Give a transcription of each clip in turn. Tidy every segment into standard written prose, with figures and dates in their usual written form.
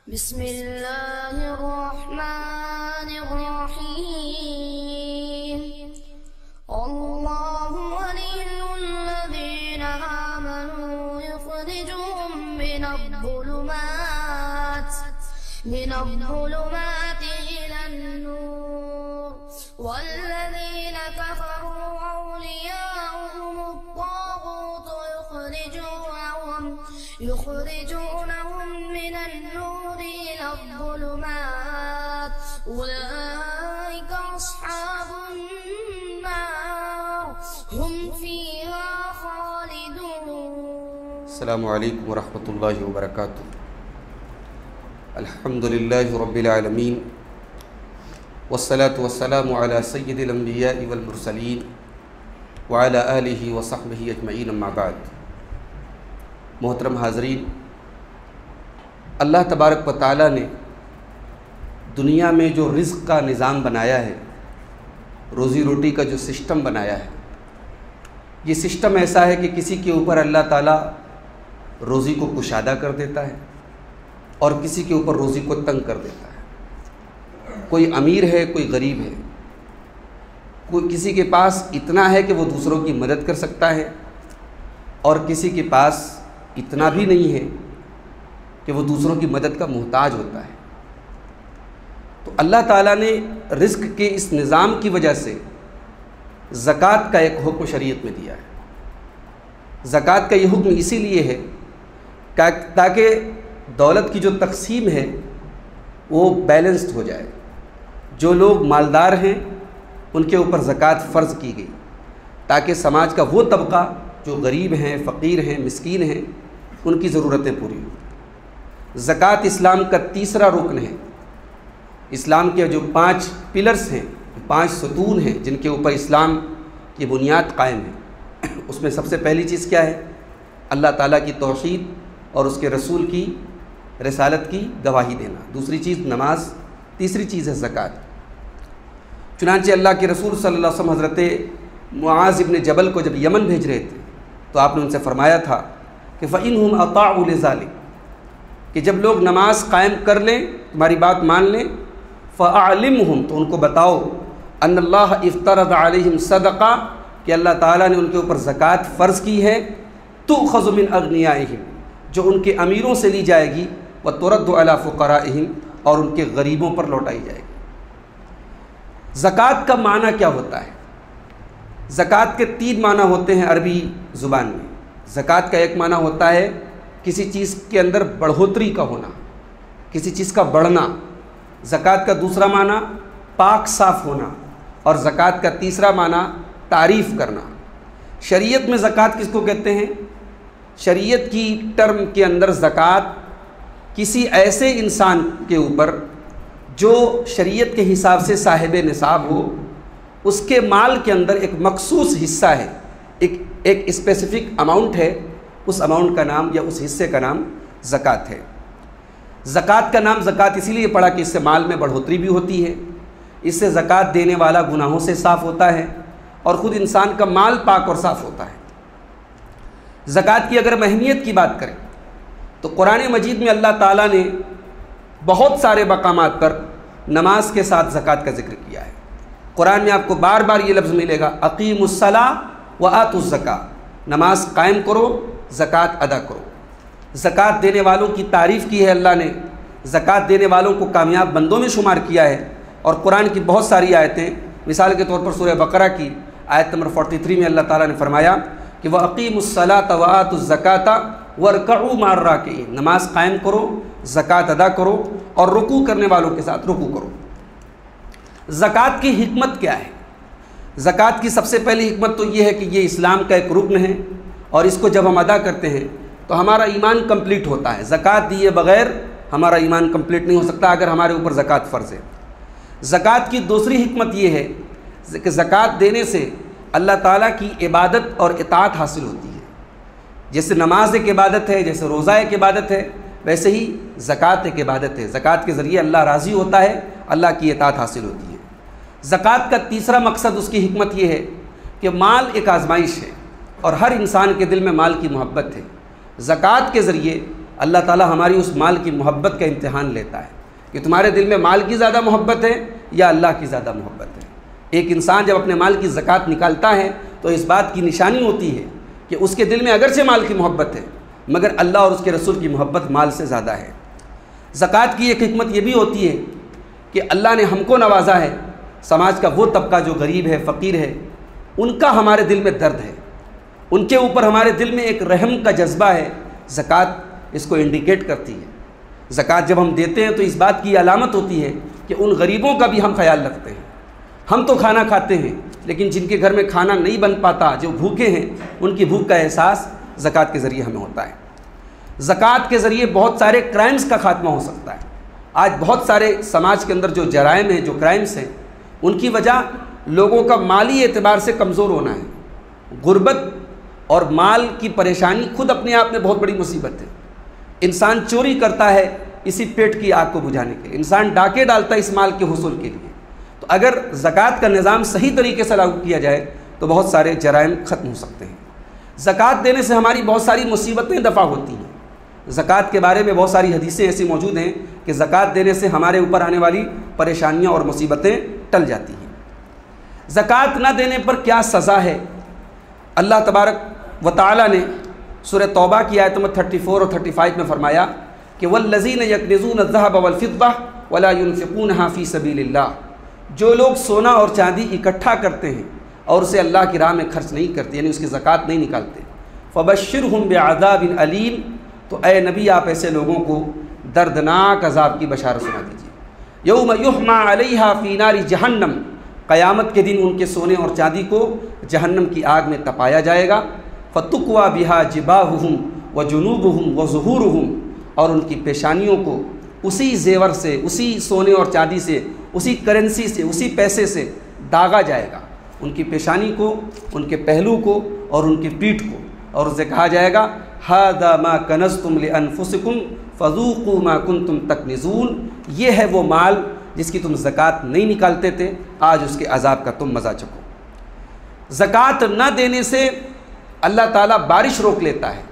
बिस्मिल्लाहिर्रहमानिर्रहीम। अल्लाहु वलियुल्लज़ीना आमनू युख़रिजुहुम मिनज़्ज़ुलुमाति इलन्नूर वल्लज़ीना कफ़रू औलियाउहुमुत्ताग़ूतु युख़रिजूनहुम मिनन्नूरि इलज़्ज़ुलुमात उलाइका अस्हाबुन्नार हुम फ़ीहा ख़ालिदून। अस्सलामु अलैकुम वरहमतुल्लाहि वबरकातुहू। अल्हम्दुलिल्लाहि रब्बिल आलमीन वस्सलातु वस्सलामु अला सय्यिदिल अंबिया'i वल मुरसलीन व अला आलिहि व सहबिहि अजमईन अम्मा बाद। मोहतरम हाज़रीन, अल्लाह तबारक व तआला ने दुनिया में जो रिज़्क़ का निज़ाम बनाया है, रोज़ी रोटी का जो सिस्टम बनाया है, ये सिस्टम ऐसा है कि किसी के ऊपर अल्लाह ताला रोज़ी को कुशादा कर देता है और किसी के ऊपर रोज़ी को तंग कर देता है। कोई अमीर है, कोई गरीब है, कोई किसी के पास इतना है कि वो दूसरों की मदद कर सकता है और किसी के पास इतना भी नहीं है कि वो दूसरों की मदद का मोहताज होता है। तो अल्लाह ताला ने रिज़्क़ के इस निज़ाम की वजह से ज़कात का एक हुक्म शरीयत में दिया है। ज़कात का ये हुक्म इसीलिए है ताकि दौलत की जो तक़सीम है वो बैलेंस्ड हो जाए। जो लोग मालदार हैं उनके ऊपर ज़कात फ़र्ज़ की गई ताकि समाज का वो तबका जो गरीब हैं, फ़कीर हैं, मिस्कीन हैं, उनकी ज़रूरतें पूरी हों। ज़कात इस्लाम का तीसरा रुकन है। इस्लाम के जो 5 पिलर्स हैं, 5 सतून हैं जिनके ऊपर इस्लाम की बुनियाद कायम है, उसमें सबसे पहली चीज़ क्या है? अल्लाह ताला की तौहीद और उसके रसूल की रिसालत की गवाही देना। दूसरी चीज़ नमाज, तीसरी चीज़ है ज़कात। चुनांचे अल्लाह के रसूल सल्लल्लाहु अलैहि वसल्लम हज़रत मुआज़ इब्न जबल को जब यमन भेज रहे थे तो आपने उनसे फरमाया था कि फ़इन्हुम अताउ लिज़ालिक, कि जब लोग नमाज कायम कर लें, तुम्हारी बात मान लें, फ़अलिमहुम, तो उनको बताओ, अन्नल्लाह इफ्तरद अलैहिम सदक़ा, कि अल्लाह ताला ने उनके ऊपर ज़कात फ़र्ज़ की है, तुख़ज़ु मिन अग़नियाइहिम, जो उनके अमीरों से ली जाएगी, व तुरद्दु अला फ़ुक़राइहिम, और उनके गरीबों पर लौटाई जाएगी। ज़कात का माना क्या होता है? ज़कात के 3 माना होते हैं अरबी ज़ुबान में। ज़कात का एक माना होता है किसी चीज़ के अंदर बढ़ोतरी का होना, किसी चीज़ का बढ़ना। ज़कात का दूसरा माना पाक साफ़ होना, और ज़कात का तीसरा माना तारीफ़ करना। शरीयत में ज़कात किसको कहते हैं? शरीयत की टर्म के अंदर ज़कात किसी ऐसे इंसान के ऊपर जो शरीयत के हिसाब से साहिब निसाब हो, उसके माल के अंदर एक मखसूस हिस्सा है, एक स्पेसिफ़िक अमाउंट है, उस अमाउंट का नाम या उस हिस्से का नाम ज़कात है। ज़कात का नाम ज़कात इसीलिए पड़ा कि इससे माल में बढ़ोतरी भी होती है, इससे ज़कात देने वाला गुनाहों से साफ़ होता है और ख़ुद इंसान का माल पाक और साफ़ होता है। ज़कात की अगर अहमियत की बात करें तो कुरान मजीद में अल्लाह ताला ने बहुत सारे मकामात पर नमाज के साथ ज़कात का ज़िक्र किया है। कुरान में आपको बार बार ये लफ्ज़ मिलेगा, अक़ीमुस्सला व आतुज़्ज़का, नमाज कायम करो, ज़कात अदा करो। ज़कात देने वालों की तारीफ़ की है अल्लाह ने, ज़कात देने वालों को कामयाब बंदों में शुमार किया है। और कुरान की बहुत सारी आयतें, मिसाल के तौर पर सूरह बकरा की आयत नंबर 43 में अल्लाह ताला ने फरमाया कि वह अक़ीमुस्सलात व आतुज़्ज़काता वरकऊ मार राकिईन, नमाज कायम करो, ज़कात अदा करो और रुकू करने वालों के साथ रुकू करो। ज़कात की हिकमत क्या है? ज़कात की सबसे पहली हिकमत तो ये है कि ये इस्लाम का एक रुकन है और इसको जब हम अदा करते हैं तो हमारा ईमान कंप्लीट होता है। ज़कात दिए बग़ैर हमारा ईमान कंप्लीट नहीं हो सकता अगर हमारे ऊपर ज़कात फ़र्ज़ है। ज़कात की दूसरी हिकमत ये है कि ज़कात देने से अल्लाह ताला की इबादत और इताअत हासिल होती है। जैसे नमाज एक इबादत है, जैसे रोज़ा एक इबादत है, वैसे ही ज़कात एक इबादत है। ज़कात के ज़रिए अल्लाह राज़ी होता है, अल्लाह की इताअत हासिल होती है। ज़कात का तीसरा मकसद, उसकी हिकमत ये है कि माल एक आजमाइश है और हर इंसान के दिल में माल की मोहब्बत है। ज़कात के ज़रिए अल्लाह ताला हमारी उस माल की मोहब्बत का इम्तिहान लेता है कि तुम्हारे दिल में माल की ज़्यादा मोहब्बत है या अल्लाह की ज़्यादा मोहब्बत है। एक इंसान जब अपने माल की ज़कात निकालता है तो इस बात की निशानी होती है कि उसके दिल में अगरचे माल की मोहब्बत है मगर अल्लाह और उसके रसूल की मोहब्बत माल से ज़्यादा है। ज़कात की एक हिकमत ये भी होती है कि अल्लाह ने हमको नवाजा है, समाज का वो तबका जो गरीब है, फ़कीर है, उनका हमारे दिल में दर्द है, उनके ऊपर हमारे दिल में एक रहम का जज्बा है। ज़कात इसको इंडिकेट करती है। ज़कात जब हम देते हैं तो इस बात की अलामत होती है कि उन गरीबों का भी हम ख्याल रखते हैं। हम तो खाना खाते हैं लेकिन जिनके घर में खाना नहीं बन पाता, जो भूखे हैं, उनकी भूख का एहसास ज़कात के ज़रिए हमें होता है। ज़कात के ज़रिए बहुत सारे क्राइम्स का खात्मा हो सकता है। आज बहुत सारे समाज के अंदर जो जराइम हैं, जो क्राइम्स हैं, उनकी वजह लोगों का माली एतबार से कमज़ोर होना है। गुर्बत और माल की परेशानी खुद अपने आप में बहुत बड़ी मुसीबत है। इंसान चोरी करता है इसी पेट की आग को बुझाने के लिए, इंसान डाके डालता है इस माल के हुसूल के लिए। तो अगर ज़कात का निज़ाम सही तरीके से लागू किया जाए तो बहुत सारे जराइम ख़त्म हो सकते हैं। ज़कात देने से हमारी बहुत सारी मुसीबतें दफ़ा होती हैं। ज़कात के बारे में बहुत सारी हदीसें ऐसी मौजूद हैं कि ज़कात देने से हमारे ऊपर आने वाली परेशानियां और मुसीबतें टल जाती हैं। ज़कात न देने पर क्या सज़ा है? अल्लाह तबारक व तआला ने सूरह तौबा की आयत नंबर 34 और 35 में फरमाया कि वल्लज़ीन यक्निज़ून अज़्ज़हब वल-फ़िद्दा वला युनफ़िक़ूनहा फ़ी सबीलिल्लाह, जो लोग सोना और चांदी इकट्ठा करते हैं और उसे अल्लाह की राह में खर्च नहीं करते, यानी उसकी ज़कात नहीं निकालते, फ़बश्शिरहुम बिअज़ाबिन अलीम, तो ए नबी आप ऐसे लोगों को दर्दनाक अज़ाब की बशारत सुना दीजिए। यौम युहमा अलैहा फ़ी नारि जहन्नम, क़यामत के दिन उनके सोने और चांदी को जहन्नम की आग में तपाया जाएगा। फ़तुक्वा बिहा जिबाहुहुम व जुनूबुहुम व ज़ुहूरुहुम, और उनकी पेशानियों को उसी जेवर से, उसी सोने और चांदी से, उसी करेंसी से, उसी पैसे से दागा जाएगा। उनकी पेशानी को, उनके पहलू को और उनकी पीठ को, और उसे कहा जाएगा हादा मा कनज़्तुम लिअन्फुसिकुम फ़ज़ूक़ू मा कुन्तुम तकनिज़ून, ये है वो माल जिसकी तुम ज़कात नहीं निकालते थे, आज उसके अज़ाब का तुम मज़ा चखो। ज़कात न देने से अल्लाह ताला बारिश रोक लेता है।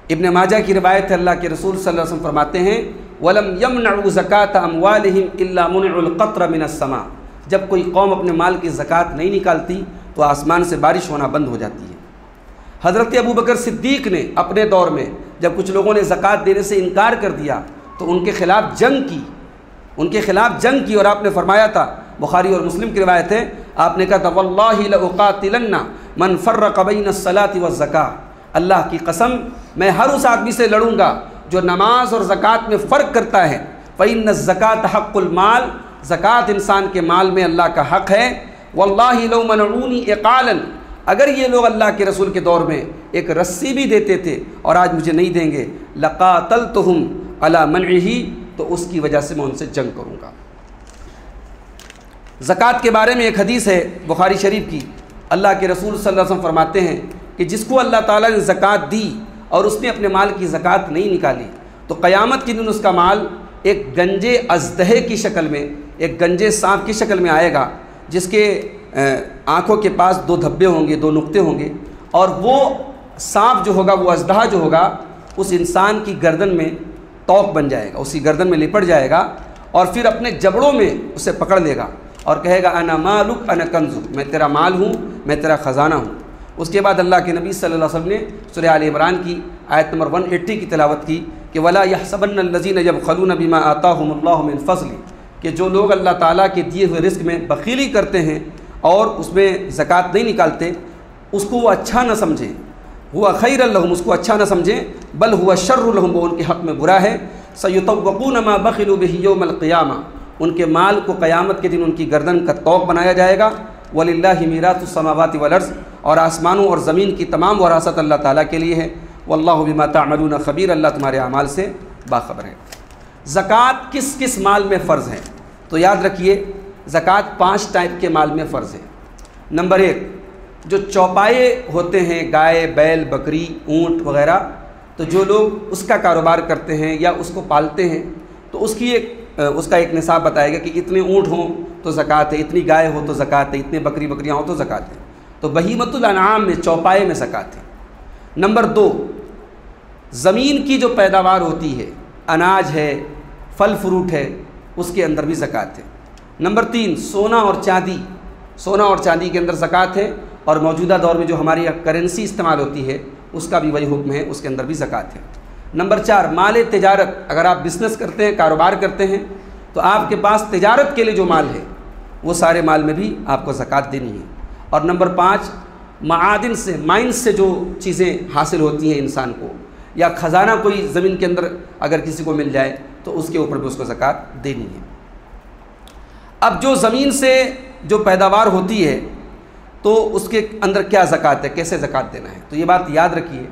इब्न माजा की रिवायत है, अल्लाह के रसूल सल्लल्लाहु अलैहि वसल्लम फरमाते हैं वलम यमनउ ज़कात अमवालिहिम इल्ला मुनउल क़त्र मिनस समा, जब कोई कौम अपने माल की ज़कात नहीं निकालती तो आसमान से बारिश होना बंद हो जाती है। हज़रत अबू बकर सिद्दीक़ ने अपने दौर में जब कुछ लोगों ने ज़कात देने से इनकार कर दिया तो उनके ख़िलाफ़ जंग की, और आपने फरमाया था, बुखारी और मुस्लिम की रिवायत है, आपने कहा था वल्लाहि लउक़ातिलन्ना मन फ़र्रक़ बैन अस्सलाति वज़्ज़काह, अल्लाह की कसम मैं हर उस आदमी से लड़ूंगा जो नमाज और ज़कात में फ़र्क करता है। फ़इन्न ज़कात हक़्क़ुल माल, ज़कात इंसान के माल में अल्लाह का हक़ है। वल्लाहि लौ मनऊनी इक़ालन, अगर ये लोग अल्लाह के रसूल के दौर में एक रस्सी भी देते थे और आज मुझे नहीं देंगे, लक़ातलतुहुम अला मनइही, तो उसकी वजह से मैं उनसे जंग करूँगा। ज़कात के बारे में एक हदीस है बुखारी शरीफ की, अल्लाह के रसूल सल्लल्लाहु अलैहि वसल्लम फरमाते हैं कि जिसको अल्लाह ताला ने ज़कात दी और उसने अपने माल की ज़कात नहीं निकाली तो क़यामत के दिन उसका माल एक गंजे अज़दहे की शक्ल में, एक गंजे सांप की शक्ल में आएगा, जिसके आँखों के पास 2 धब्बे होंगे, 2 नुक्ते होंगे, और वो सांप जो होगा, वो अज़दहा जो होगा, उस इंसान की गर्दन में तौक बन जाएगा, उसी गर्दन में लिपट जाएगा और फिर अपने जबड़ों में उसे पकड़ लेगा और कहेगा अना मालुक अना कंजुक, मैं तेरा माल हूँ, मैं तेरा ख़जाना हूँ। उसके बाद अल्लाह के नबी सल्लल्लाहु अलैहि वसल्लम ने सूरह आल इमरान की आयत नंबर 180 की तिलावत की कि वला यहसबन्नल्लज़ीना यबख़लूना बिमा आताहुमुल्लाहु मिन फ़ज़्लि, कि जो लोग अल्लाह ताला के दिए हुए रिज़्क़ में बख़ीली करते हैं और उसमें ज़कात नहीं निकालते, उसको वो अच्छा न समझें, हुआ खैरन लहुम, उसको अच्छा न समझें, बल हुआ शर्रुन लहुम, वो उनके हक़ में बुरा है। सयुतव्वक़ून मा बख़िलू बिही यौमल क़ियामा, उनके माल को क़यामत के दिन उनकी गर्दन का तौक बनाया जाएगा। वलिल्लाहि मीरातुस समावाति वल अर्ज़, और आसमानों और ज़मीन की तमाम वरासत अल्लाह ताला के लिए है। वल्लाहु बिमा तअमलून ख़बीर, अल्लाह तुम्हारे अमाल से बाखबर है। ज़कात किस किस माल में फ़र्ज़ है? तो याद रखिए ज़कात 5 टाइप के माल में फ़र्ज़ है। नंबर 1, जो चौपाए होते हैं, गाय, बैल, बकरी, ऊँट वग़ैरह, तो जो लोग उसका कारोबार करते हैं या उसको पालते हैं तो उसका एक निसाब बताएगा कि इतने ऊँट हों तो ज़कात है, इतनी गाय हो तो ज़कात है, इतने बकरियाँ हो तो ज़कात है। तो बहीमतुल अनआम में, चौपाए में ज़कात है। नंबर 2, ज़मीन की जो पैदावार होती है, अनाज है, फल फ्रूट है, उसके अंदर भी ज़कात है। नंबर 3, सोना और चांदी। सोना और चांदी के अंदर ज़कात है, और मौजूदा दौर में जो हमारी करेंसी इस्तेमाल होती है उसका भी वही हुक्म है, उसके अंदर भी ज़कात है। नंबर 4, माल तिजारत। अगर आप बिज़नेस करते हैं, कारोबार करते हैं, तो आपके पास तिजारत के लिए जो माल है वो सारे माल में भी आपको ज़कात देनी है। और नंबर 5, मादिन से, माइंस से जो चीज़ें हासिल होती हैं इंसान को, या ख़जाना कोई ज़मीन के अंदर अगर किसी को मिल जाए तो उसके ऊपर भी उसको ज़कात देनी है। अब जो ज़मीन से जो पैदावार होती है तो उसके अंदर क्या ज़कात है, कैसे ज़कात देना है, तो ये बात याद रखिए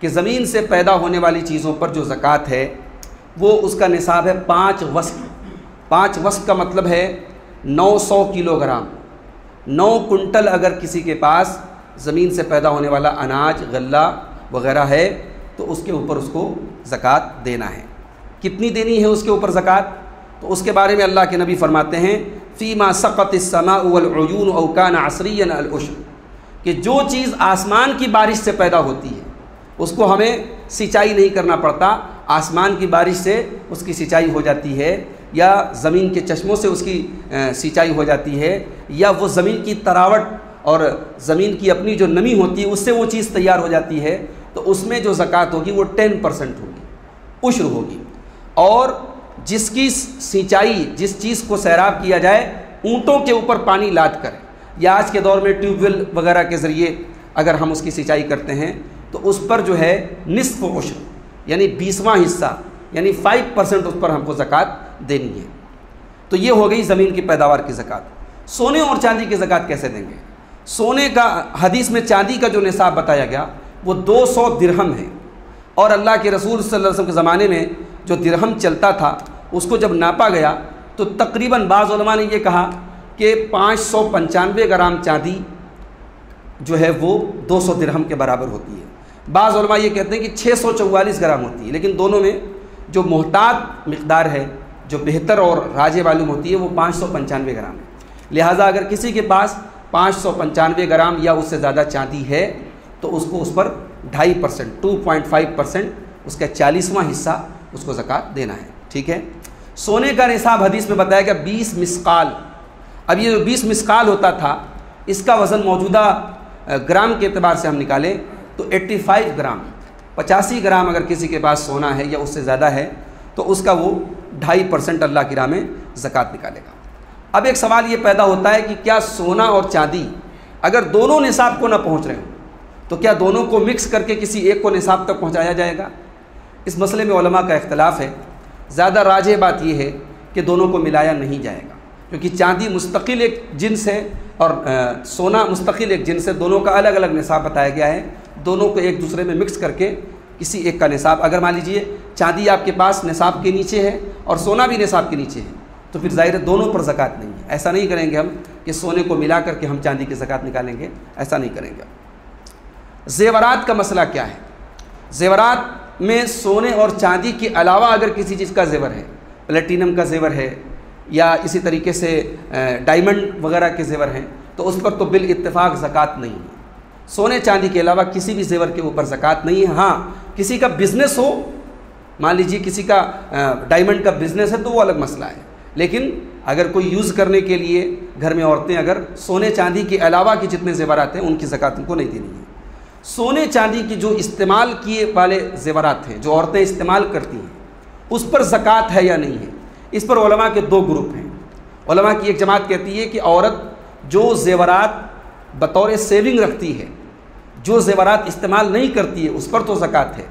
कि ज़मीन से पैदा होने वाली चीज़ों पर जो ज़कात है वो उसका निसाब है 5 वस्क। 5 वस्क का मतलब है 900 किलोग्राम। 9 कुंटल अगर किसी के पास ज़मीन से पैदा होने वाला अनाज, गल्ला वगैरह है तो उसके ऊपर उसको ज़कात देना है। कितनी देनी है उसके ऊपर ज़कात, तो उसके बारे में अल्लाह के नबी फरमाते हैं, फ़ीमा सक़तिस समाउ वल उयून औ कान असरियन अल उश्र, कि जो चीज़ आसमान की बारिश से पैदा होती है उसको हमें सिंचाई नहीं करना पड़ता, आसमान की बारिश से उसकी सिंचाई हो जाती है, या ज़मीन के चश्मों से उसकी सिंचाई हो जाती है, या वो ज़मीन की तरावट और ज़मीन की अपनी जो नमी होती है उससे वो चीज़ तैयार हो जाती है, तो उसमें जो ज़कात होगी वो 10% होगी, उश्र होगी। और जिसकी सिंचाई, जिस चीज़ को सैराब किया जाए ऊँटों के ऊपर पानी लाद कर, या आज के दौर में ट्यूबवेल वगैरह के ज़रिए अगर हम उसकी सिंचाई करते हैं तो उस पर जो है निस्फ़ उश्र यानी 20वां हिस्सा यानी 5% उस पर हमको ज़कात देनी है। तो ये हो गई ज़मीन की पैदावार की ज़कात। सोने और चांदी की ज़कात कैसे देंगे? सोने का, हदीस में चांदी का जो निसाब बताया गया वो 200 दिरहम है, और अल्लाह के रसूल सल्लल्लाहु अलैहि वसल्लम के ज़माने में जो दिरहम चलता था उसको जब नापा गया तो तकरीबन बाज़ उलमा ने ये कहा कि 595 ग्राम चांदी जो है वो 200 दिरहम के बराबर होती है। बाज़ उलमा ये कहते हैं कि 644 ग्राम होती है, लेकिन दोनों में जो मोहतात मिक़दार है, जो बेहतर और राजे मालूम होती है, वो 595 ग्राम है। लिहाजा अगर किसी के पास 595 ग्राम या उससे ज़्यादा चांदी है तो उसको उस पर 2.5%, 2.5% उसका 40वां हिस्सा उसको ज़कात देना है। ठीक है। सोने का निसाब हदीस में बताया गया 20 मिस्काल। अब ये जो 20 मिस्काल होता था इसका वज़न मौजूदा ग्राम के अतबार से हम निकालें तो 85 ग्राम, 85 ग्राम अगर किसी के पास सोना है या उससे ज़्यादा है तो उसका वो 2.5% अल्लाह की राह में ज़कात निकालेगा। अब एक सवाल ये पैदा होता है कि क्या सोना और चांदी अगर दोनों निसाब को ना पहुँच रहे हो तो क्या दोनों को मिक्स करके किसी एक को निसाब तक पहुँचाया जाएगा? इस मसले में उलमा का इख्तलाफ है। ज़्यादा राजे बात यह है कि दोनों को मिलाया नहीं जाएगा, क्योंकि चांदी मुस्तकिल एक जिन्स है और सोना मुस्तकिल एक जिन्स है, दोनों का अलग अलग निसाब बताया गया है। दोनों को एक दूसरे में मिक्स करके किसी एक का निसाब, अगर मान लीजिए चांदी आपके पास निसाब के नीचे है और सोना भी निसाब के नीचे है तो फिर ज़ाहिर है दोनों पर ज़कात नहीं है। ऐसा नहीं करेंगे हम कि सोने को मिला करके हम चांदी की ज़कात निकालेंगे, ऐसा नहीं करेंगे। ज़ेवरात का मसला क्या है? ज़ेवरात में सोने और चांदी के अलावा अगर किसी चीज़ का ज़ेवर है, प्लेटिनम का ज़ेवर है या इसी तरीके से डायमंड वगैरह के ज़ेवर हैं, तो उस पर तो बिल इत्तेफाक ज़कात नहीं है। सोने चांदी के अलावा किसी भी ज़ेवर के ऊपर ज़कात नहीं है। हाँ, किसी का बिज़नेस हो, मान लीजिए किसी का डायमंड का बिज़नेस है तो वो अलग मसला है, लेकिन अगर कोई यूज़ करने के लिए घर में औरतें अगर सोने चांदी के अलावा के जितने ज़ेवरात हैं उनकी ज़कात उनको नहीं देनी है। सोने चांदी की जो इस्तेमाल किए वाले ज़ेवरात हैं, जो औरतें इस्तेमाल करती हैं, उस पर ज़कात है या नहीं है, इस पर उलमा के दो ग्रुप हैं। उलमा की एक जमात कहती है कि औरत जो ज़ेवरात बतौर सेविंग रखती है, जो ज़ेवरात इस्तेमाल नहीं करती है, उस पर तो ज़कात है,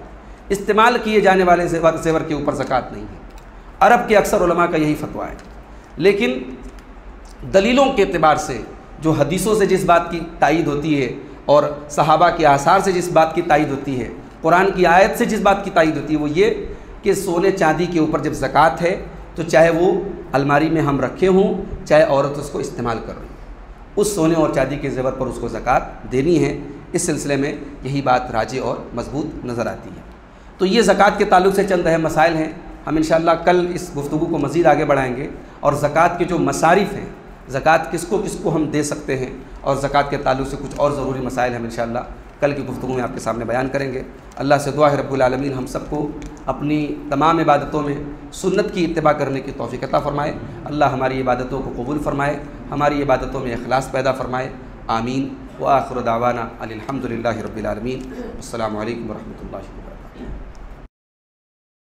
इस्तेमाल किए जाने वाले ज़ेवर के ऊपर ज़कात नहीं है। अरब के अक्सर उलमा का यही फतवा है। लेकिन दलीलों के एतबार से, जो हदीसों से जिस बात की तायीद होती है और सहाबा के आसार से जिस बात की तायीद होती है, कुरान की आयत से जिस बात की तायीद होती है, वो ये कि सोने चांदी के ऊपर जब ज़कात है तो चाहे वो अलमारी में हम रखे हों, चाहे औरत उसको इस्तेमाल कर रही हो, उस सोने और चांदी के ज़ेवर पर उसको ज़कात देनी है। इस सिलसिले में यही बात राजी और मजबूत नज़र आती है। तो ये ज़कात के ताल्लुक़ से चंद अहम मसाइल हैं। हम इंशाअल्लाह कल इस गुफ्तगू को मज़ीद आगे बढ़ाएंगे और ज़कात के जो मसारिफ़ हैं, ज़कात किसको किसको हम दे सकते हैं और ज़कात के ताल्लुक़ से कुछ और ज़रूरी मसाइल हम इंशाअल्लाह कल की गुफ्तगू में आपके सामने बयान करेंगे। अल्लाह से दुआ है रब्बुल आलमीन हम सबको अपनी तमाम इबादतों में सुन्नत की इत्तिबा करने की तौफीक अता फ़रमाए। अल्लाह हमारी इबादतों को कबूल फ़रमाए, हमारी इबादतों में इखलास पैदा फ़रमाए। आमीन। व आखिर दावाना अनिल हम्दुलिल्लाहि रब्बिल आलमीन। अस्सलामु अलैकुम व रहमतुल्लाहि व बरकातुहू।